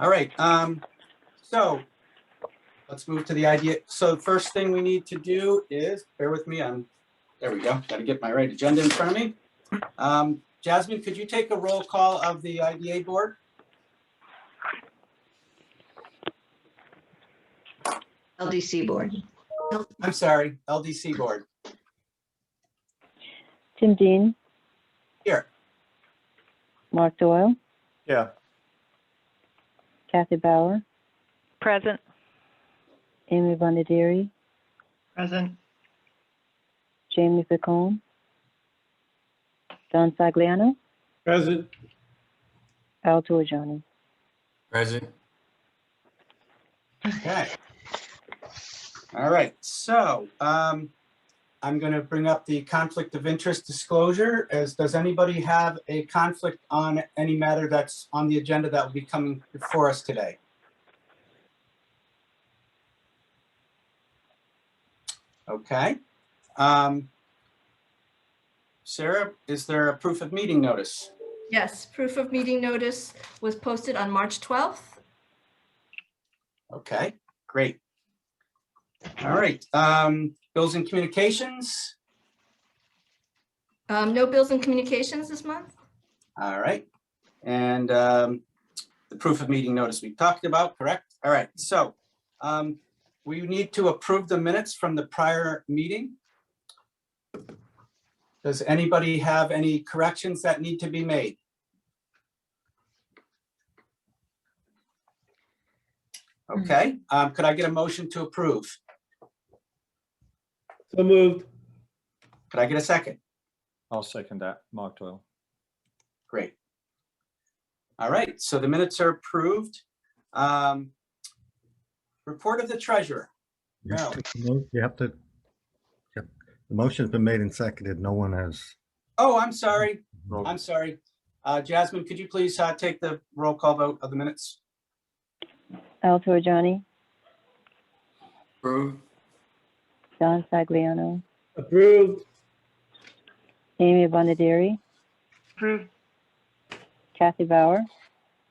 All right. So let's move to the idea. So the first thing we need to do is, bear with me. There we go. Got to get my right agenda in front of me. Jasmine, could you take a roll call of the IDA board? LDC board. I'm sorry, LDC board. Tim Dean, Here. Mark Doyle, Yeah. Kathy Bauer, Present. Amy Bonadiri, Present. Jamie Picone, Don Sagliano, Present. Al Torrigiani. Present. Okay. All right. So I'm going to bring up the conflict of interest disclosure. Does anybody have a conflict on any matter that's on the agenda that will be coming before us today? Okay. Sarah, is there a proof of meeting notice? Yes, proof of meeting notice was posted on March 12th. Okay, great. All right. Bills and communications. No bills and communications this month. All right. And the proof of meeting notice we talked about, correct? All right. So we need to approve the minutes from the prior meeting. Does anybody have any corrections that need to be made? Okay. Could I get a motion to approve? So moved. Could I get a second? I'll second that. Mark Doyle. Great. All right, so the minutes are approved. Report of the treasurer. No. You have to, yep. The motion's been made and seconded. No one has. Oh, I'm sorry. I'm sorry. Jasmine, could you please take the roll call vote of the minutes? Al Torrigiani, Approved. Don Sagliano, Approved. Amy Bonadiri, Approved. Kathy Bauer,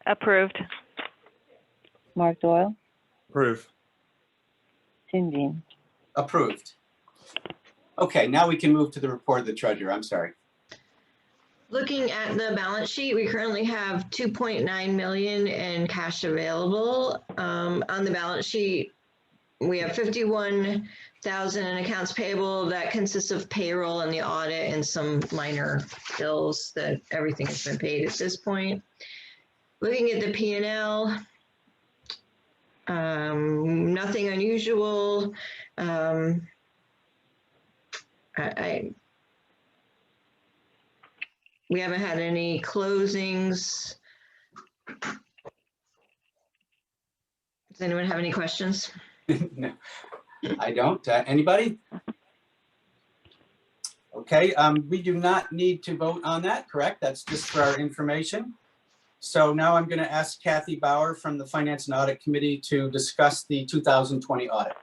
Approved. Mark Doyle, Approved. Tim Dean. Approved. Okay, now we can move to the report of the treasurer. I'm sorry. Looking at the balance sheet, we currently have 2.9 million in cash available. On the balance sheet, we have 51,000 in accounts payable. That consists of payroll and the audit and some minor bills that everything has been paid at this point. Looking at the P&L, nothing unusual. We haven't had any closings. Does anyone have any questions? No, I don't. Anybody? Okay, we do not need to vote on that, correct? That's just for our information. So now I'm going to ask Kathy Bauer from the Finance and Audit Committee to discuss the 2020 audit.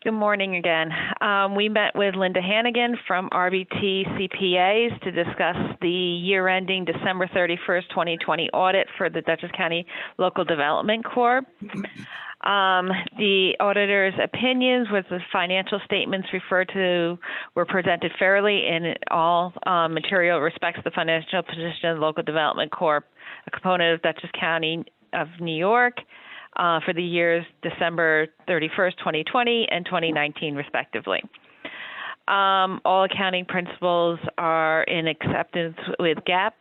Good morning again. We met with Linda Hannigan from RBT CPAs to discuss the year-ending December 31st, 2020 audit for the Dutchess County Local Development Corp. The auditor's opinions with the financial statements referred to were presented fairly in all material respects the financial position of the Local Development Corp, a component of Dutchess County of New York, for the years December 31st, 2020 and 2019, respectively. All accounting principles are in acceptance with GAAP,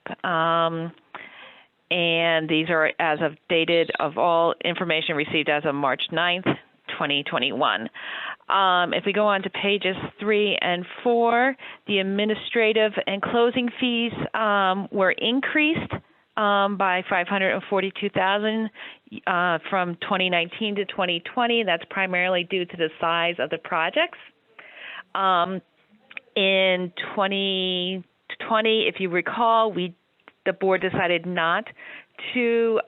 and these are as of dated of all information received as of March 9th, 2021. If we go on to pages 3 and 4, the administrative and closing fees were increased by $542,000 from 2019 to 2020. That's primarily due to the size of the projects. In 2020, if you recall, the board decided not to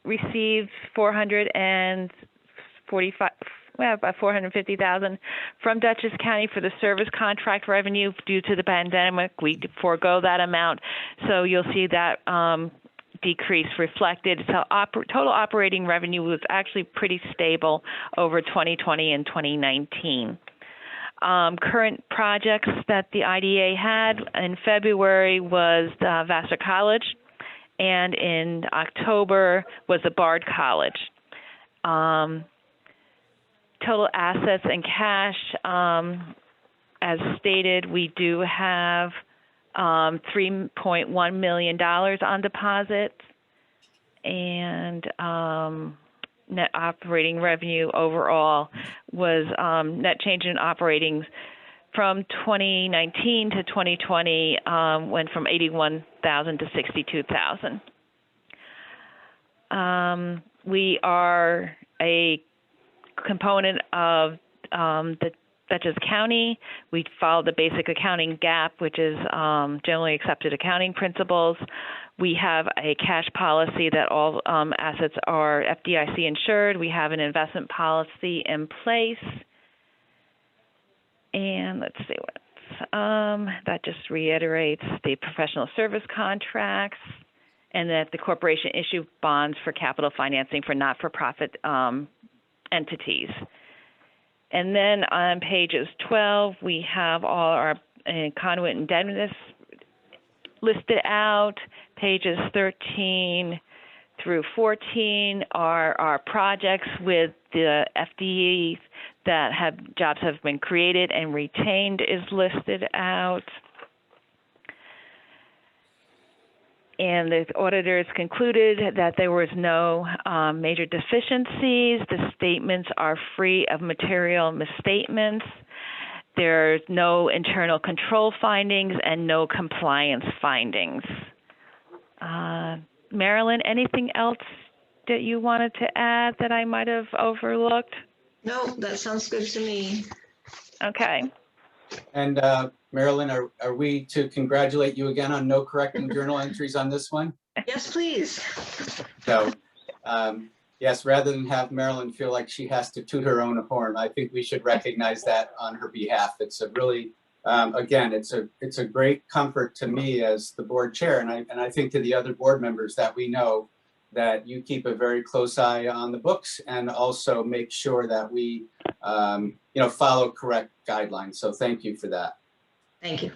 receive $450,000 from Dutchess County for the service contract revenue due to the pandemic. We forego that amount, so you'll see that decrease reflected. So total operating revenue was actually pretty stable over 2020 and 2019. Current projects that the IDA had in February was Vassar College, and in October was the Bard College. Total assets and cash, as stated, we do have $3.1 million on deposit, and net operating revenue overall was net change in operating from 2019 to 2020 went from 81,000 to 62,000. We are a component of the Dutchess County. We follow the basic accounting GAAP, which is generally accepted accounting principles. We have a cash policy that all assets are FDIC insured. We have an investment policy in place. And let's see what that just reiterates the professional service contracts, and that the corporation issue bonds for capital financing for not-for-profit entities. And then on pages 12, we have all our conduit indebtedness listed out. Pages 13 through 14 are our projects with the FDEs that jobs have been created and retained is listed out. And the auditors concluded that there was no major deficiencies. The statements are free of material misstatements. There's no internal control findings and no compliance findings. Marilyn, anything else that you wanted to add that I might have overlooked? No, that sounds good to me. Okay. And Marilyn, are we to congratulate you again on no correcting journal entries on this one? Yes, please. So, yes, rather than have Marilyn feel like she has to toot her own horn, I think we should recognize that on her behalf. It's a really, again, it's a great comfort to me as the board chair, and I think to the other board members that we know that you keep a very close eye on the books and also make sure that we, follow correct guidelines. So thank you for that. Thank you.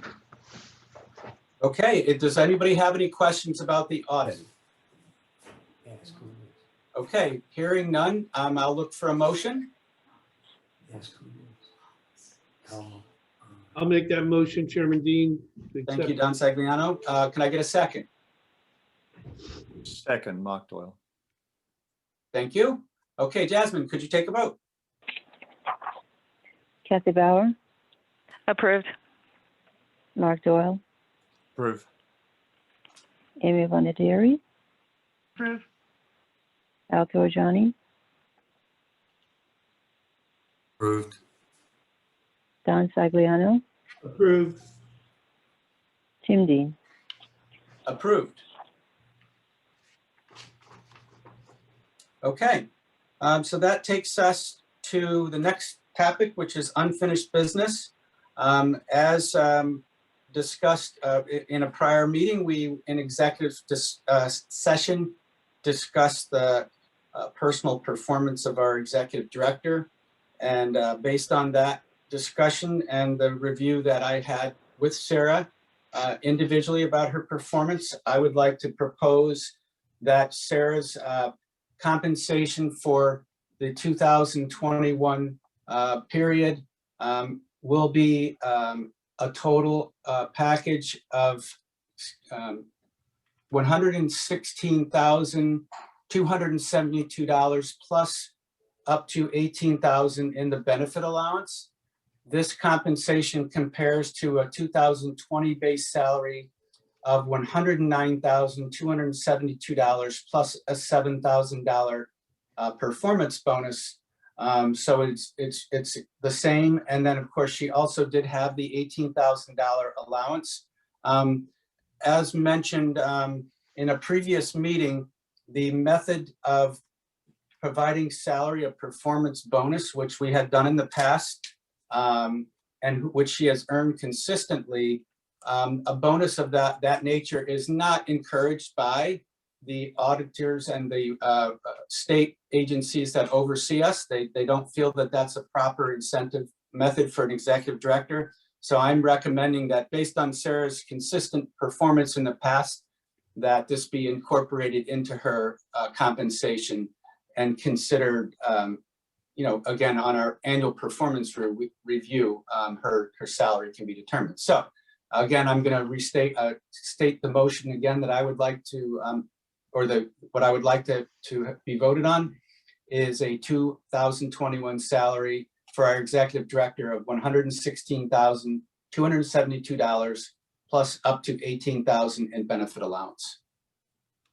Okay, does anybody have any questions about the audit? Okay, hearing none, I'll look for a motion. I'll make that motion, Chairman Dean. to Thank you, accept. Don Sagliano. Can I get a second? Second, Mark Doyle. Thank you. Okay, Jasmine, could you take a vote? Kathy Bauer, Approved. Mark Doyle, Approve. Amy Bonadiri, Approved. Al Torjani, Approved. Don Sagliano, Approved. Tim Dean. Approved. Okay, so that takes us to the next topic, which is unfinished business. As discussed in a prior meeting, we in executive session discussed the personal performance of our executive director. And based on that discussion and the review that I had with Sarah individually about her performance, I would like to propose that Sarah's compensation for the 2021 period will be a total package of $116,272 plus up to $18,000 in the benefit allowance. This compensation compares to a 2020 base salary of $109,272 plus a $7,000 performance bonus. So it's the same. And then of course, she also did have the $18,000 allowance. As mentioned in a previous meeting, the method of providing salary of performance bonus, which we had done in the past, and which she has earned consistently, a bonus of that nature is not encouraged by the auditors and the state agencies that oversee us. They don't feel that that's a proper incentive method for an executive director. So I'm recommending that based on Sarah's consistent performance in the past, that this be incorporated into her compensation and considered, again, on our annual performance review, her salary can be determined. So again, I'm going to state the motion again that I would like to, what I would like to be voted on is a 2021 salary for our executive director of $116,272 plus up to $18,000 in benefit allowance.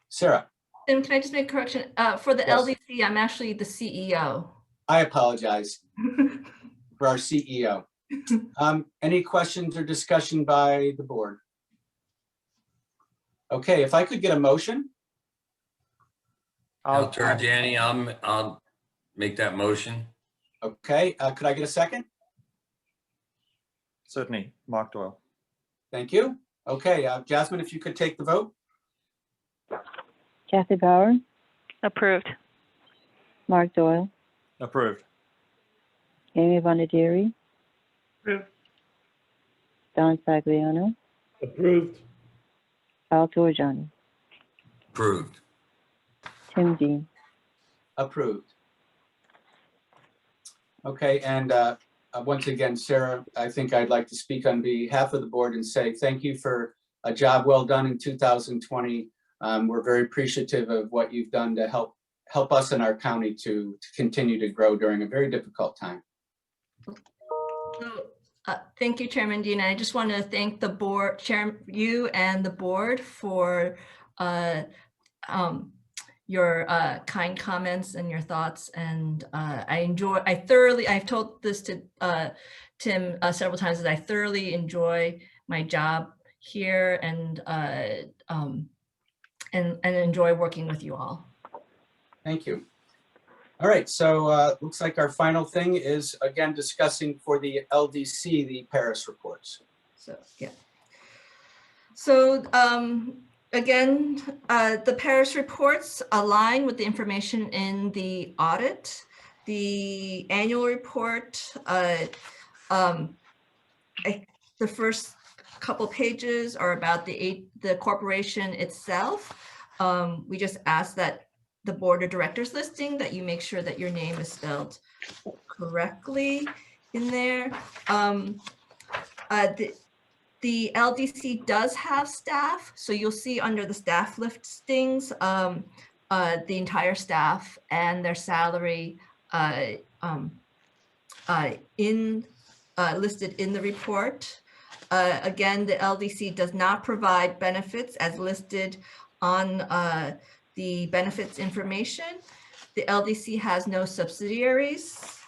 Sarah. And can I just make a correction? For the Yes. LDC, I'm actually the CEO. I apologize for our CEO. Any questions or discussion by the board? Okay, if I could get a motion. I'll Giorgiani, I'll make that motion. Okay, could I get a second? certainly, Mark Doyle. Thank you. Okay, Jasmine, if you could take the vote. Kathy Bauer, Approved. Mark Doyle, Approved. Amy Bonadiri, Approved. Don Sagliano, Approved. Al Torjani, Approved. Tim Dean. Approved. Okay, and once again, Sarah, I think I'd like to speak on behalf of the board and say thank you for a job well done in 2020. We're very appreciative of what you've done to help us in our county to continue to grow during a very difficult time. So, thank you, Chairman Dean. I just want to thank the board, you and the board for your kind comments and your thoughts. And I've told this to Tim several times, that I thoroughly enjoy my job here and enjoy working with you all. Thank you. All right, so looks like our final thing is again discussing for the LDC, the Paris reports. So, yeah. So again, the Paris reports align with the information in the audit. The annual report, the first couple pages are about the corporation itself. We just ask that the board of directors listing, that you make sure that your name is spelled correctly in there. The LDC does have staff, so you'll see under the staff listings, the entire staff and their salary listed in the report. Again, the LDC does not provide benefits as listed on the benefits information. The LDC has no subsidiaries.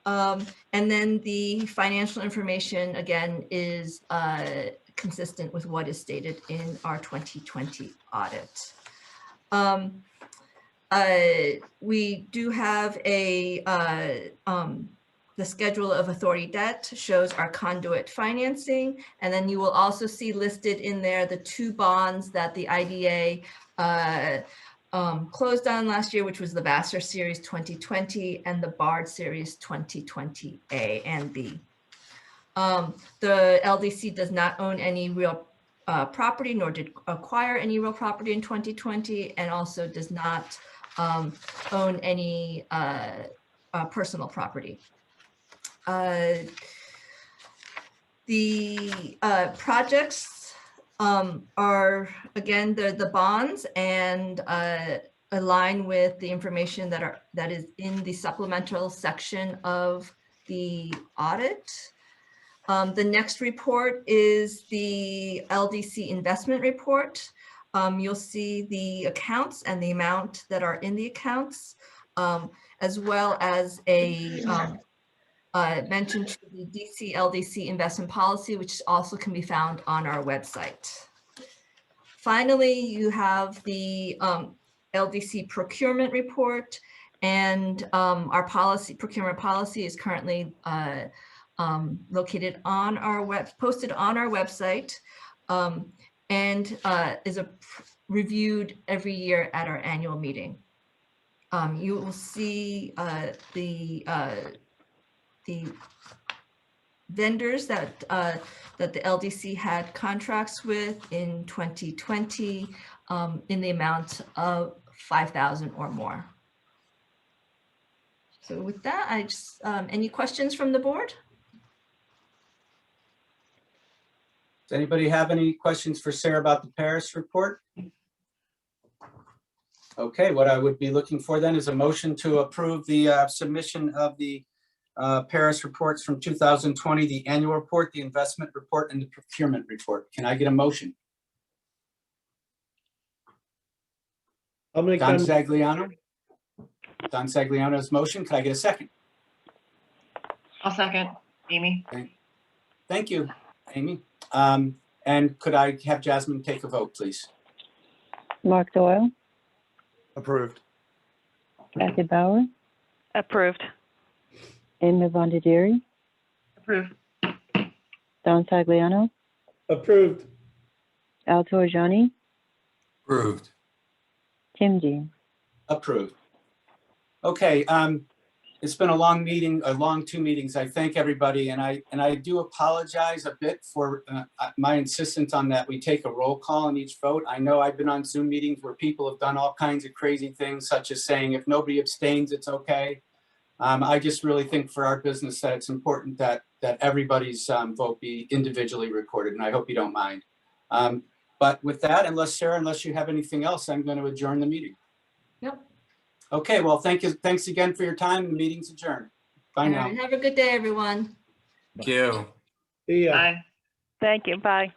And then the financial information, again, is consistent with what is stated in our 2020 audit. We do have the schedule of authority debt shows our conduit financing. And then you will also see listed in there the two bonds that the IDA closed on last year, which was the Vassar Series 2020 and the Bard Series 2020 A and B. The LDC does not own any real property, nor did acquire any real property in 2020, and also does not own any personal property. The projects are, again, the bonds and align with the information that is in the supplemental section of the audit. The next report is the LDC investment report. You'll see the accounts and the amount that are in the accounts, as well as a mention to the DCLDC investment policy, which also can be found on our website. Finally, you have the LDC procurement report, and our procurement policy is currently located on our posted on our website, and is reviewed every year at our annual meeting. You will see the vendors that the LDC had contracts with in 2020 in the amount of 5,000 or more. So with that, I just, any questions from the board? Does anybody have any questions for Sarah about the Paris report? Okay, what I would be looking for then is a motion to approve the submission of the Paris reports from 2020, the annual report, the investment report, and the procurement report. Can I get a motion? I'll make Don that. Sagliano? Don Sagliano's motion. Can I get a second? I'll second. Amy? Thank you, Amy. And could I have Jasmine take a vote, please? Mark Doyle, Approved. Kathy Bauer, Approved. Amy Bondieri, Approved. Don Sagliano, Approved. Al Torriani, Approved. Tim Dean. Approved. Okay, it's been a long meeting, a long 2 meetings. I thank everybody, and I do apologize a bit for my insistence on that we take a roll call on each vote. I know I've been on Zoom meetings where people have done all kinds of crazy things, such as saying if nobody abstains, it's okay. I just really think for our business that it's important that everybody's vote be individually recorded, and I hope you don't mind. But with that, Sarah, unless you have anything else, I'm going to adjourn the meeting. Yep. Okay, well, thanks again for your time. The meeting's adjourned. Bye All now. right, have a good day, everyone. Thank you. See ya. Aye. Thank you. Bye.